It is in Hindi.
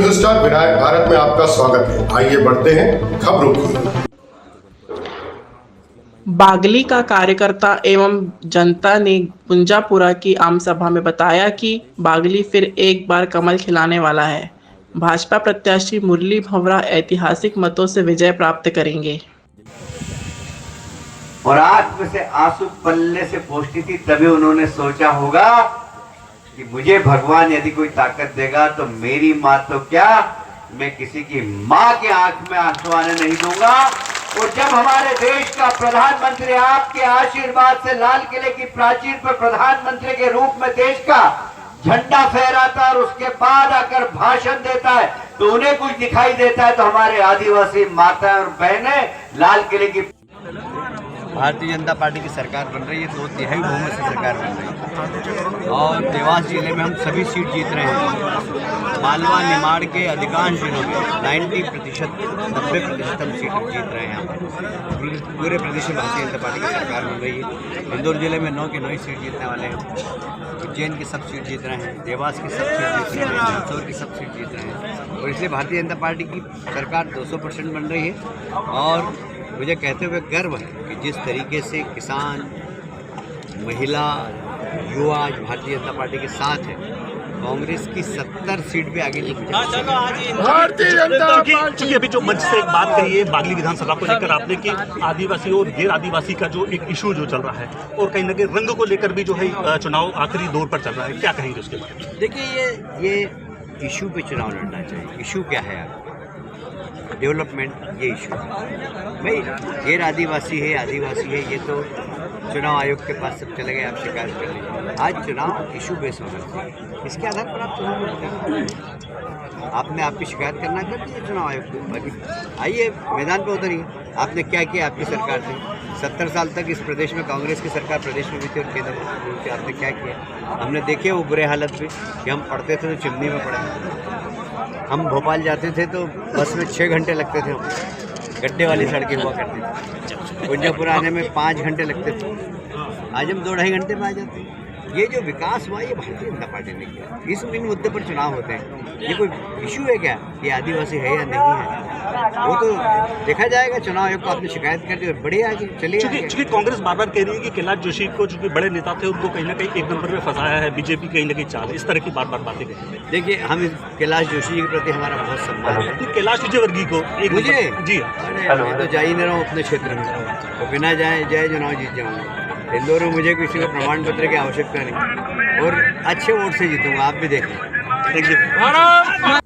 हिंदुस्तान विनायक भारत में आपका स्वागत है। आइए बढ़ते हैं खबरों की। बागली का कार्यकर्ता एवं जनता ने पुंजापुरा की आमसभा में बताया कि बागली फिर एक बार कमल खिलाने वाला है। भाजपा प्रत्याशी मुरली भंवरा ऐतिहासिक मतों से विजय प्राप्त करेंगे। और आंख में से आंसू पल्ले से पोंछती थी, तभी उन्होंने सोचा होगा कि मुझे भगवान यदि कोई ताकत देगा तो मेरी मां तो क्या, मैं किसी की मां के आंख में आंसू आने नहीं दूंगा। और जब हमारे देश का प्रधानमंत्री आपके आशीर्वाद से लाल किले की प्राचीर पर प्रधानमंत्री के रूप में देश का झंडा फहराता और उसके बाद आकर भाषण देता है तो उन्हें कुछ दिखाई देता है, तो हमारे आदिवासी माताएं और बहनें लाल किले की भारतीय जनता पार्टी की सरकार बन रही है, 2/3 बहुमत से सरकार बन रही है और देवास जिले में हम सभी सीट जीत रहे हैं। मालवा निमाड़ के अधिकांश जिलों में 90% 90% हम सीट जीत रहे हैं। यहाँ पर पूरे प्रदेश में भारतीय जनता पार्टी की सरकार बन रही है। इंदौर जिले में 9 की 9 सीट जीतने वाले हैं। उज्जैन की सब सीट जीत रहे हैं, देवास की सब सीट जीत रहे हैं, मंदसौर की सब सीट जीत रहे हैं और इसलिए भारतीय जनता पार्टी की सरकार 200% बन रही है। और मुझे कहते हुए गर्व है कि जिस तरीके से किसान, महिला, युवा आज भारतीय जनता पार्टी के साथ है, कांग्रेस की 70 सीट पे आगे भारतीय जनता पार्टी। चूंकि अभी जो मंच से एक बात कही है बागली विधानसभा को लेकर आपने कि आदिवासी और गैर आदिवासी का जो एक इशू जो चल रहा है और कहीं ना कहीं रंग को लेकर भी जो है चुनाव आखिरी दौर पर चल रहा है, क्या कहेंगे उसके बारे में? देखिए ये इशू पे चुनाव लड़ना चाहिए। इशू क्या है आप डेवलपमेंट, ये इशू भाई गैर आदिवासी है, आदिवासी है, ये तो चुनाव आयोग के पास सब चले गए, आप शिकायत कर लीजिए। आज चुनाव इशू बेस होना चाहिए, इसके आधार पर आप चुनाव लड़ेंगे। आपने आपकी शिकायत करना कर दीजिए चुनाव आयोग को, बाकी आइए मैदान पर उतरिए। आपने क्या किया आपकी सरकार से? 70 साल तक इस प्रदेश में कांग्रेस की सरकार प्रदेश में भी थी और केंद्र में थी, आपने क्या किया? हमने देखे वो बुरे हालत में कि हम पढ़ते थे तो चिमनी में पढ़े, हम भोपाल जाते थे तो बस में 6 घंटे लगते थे, गड्ढे वाली सड़कें हुआ करती थी, पुंजापुरा आने में 5 घंटे लगते थे, आज हम 2-2.5 घंटे में आ जाते हैं। ये जो विकास हुआ ये भारतीय जनता पार्टी ने किया। इस मुद्दे पर चुनाव होते हैं, ये कोई इशू है क्या कि आदिवासी है या नहीं है? वो तो देखा जाएगा। चुनाव आयोग को आपने शिकायत कर दी और बढ़िया आगे चलिए। चूंकि कांग्रेस बार बार कह रही है कि कैलाश जोशी को जो बड़े नेता थे उनको कहीं ना कहीं एक नंबर में फंसाया है बीजेपी, कहीं ना कहीं चाल, इस तरह की बार बार बातें कही है। देखिए हम कैलाश जोशी के प्रति हमारा बहुत सम्मान है। कैलाश विजयवर्गीय को मुझे जी मैं तो जा ही नहीं रहा हूँ अपने क्षेत्र में, तो बिना जय चुनाव जीत जाऊँगा। इंदौर में मुझे किसी का प्रमाण पत्र की आवश्यकता नहीं और अच्छे वोट से जीतूंगा, आप भी देखें। Thank you.